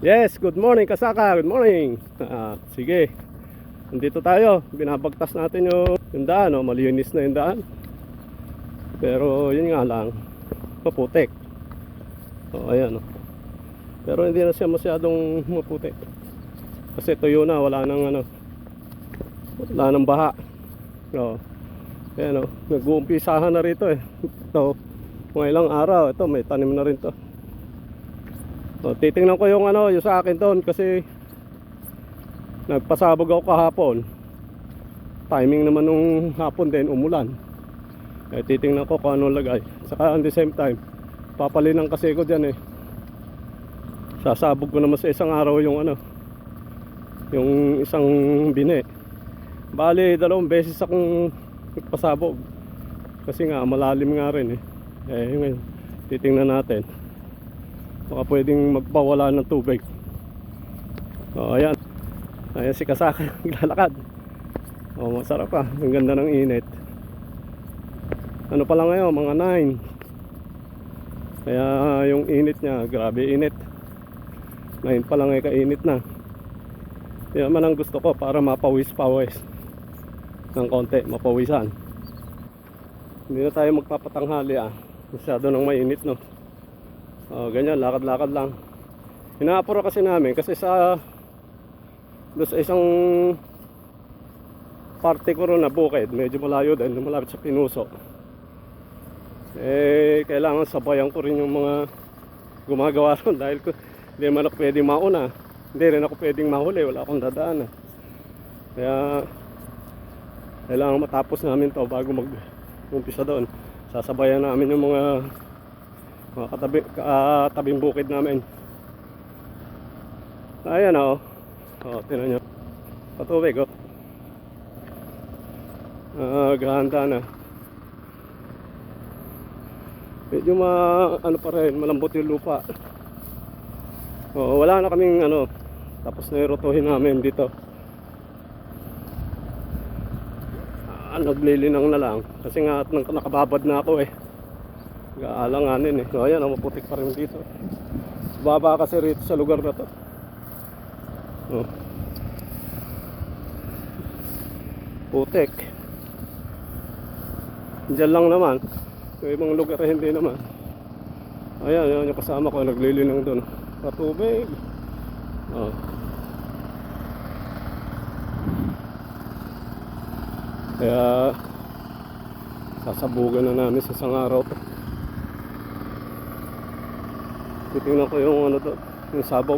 Yes, good morning Kasaka, good morning. Sige, nandito tayo. Binabagtas natin yung daan, malinis na yung daan. Pero yun nga lang, maputik. Ayan. Pero hindi na siya masyadong maputik. Kasi tuyo na, wala nang baha. Ayan, nag-uumpisahan na rito eh. Ito, mga ilang araw, ito may tanim na rin to. Titingnan ko yung sa akin doon kasi nagpasabog ako kahapon. Timing naman nung hapon din umulan. Titingnan ko kung ano lagay. Saka at the same time, papalinan kasi ko diyan eh. Sasabog ko naman sa isang araw yung yung isang bine. Bali, 2 beses akong nagpasabog. Kasi nga malalim nga rin eh. Ngayon, titingnan natin. Baka pwedeng magpawala ng tubig. Ayan. Ayan si Kasaka naglalakad. Masarap pa. Ang ganda ng init. Ano pa lang ngayon, mga 9. Kaya yung init niya, grabe init. 9 pa lang ay kainit na. Yan man ang gusto ko para mapawis-pawis ng konti, mapawisan. Hindi na tayo magpapatanghali masyado nang mainit no. Ganyan, lakad-lakad lang. Inaapura kasi namin kasi doon sa isang parte ko ron na bukid, medyo malayo din, malapit sa Pinuso. Kailangan sabayan ko rin yung mga gumagawa ron dahil hindi naman ako pwedeng mauna. Hindi rin ako pwedeng mahuli, wala akong dadaanan. Kaya kailangan matapos namin to bago mag-umpisa doon. Sasabayan namin yung mga katabing bukid namin. Ayan tinan nyo patubig gahanda na. Medyo pa rin, malambot yung lupa. Wala na kaming tapos na irotuhin namin dito. Naglilinang na lang kasi nga nakababad na ako eh. Gaalanganin eh. Ayan, maputik pa rin dito. Baba kasi rito sa lugar na to. Putik. Diyan lang naman. Yung ibang lugar hindi naman. Ayan, yung kasama ko naglilinang doon. Patubig. Kaya sasabugan na namin sa isang araw to. Titingnan ko yung yung sabog.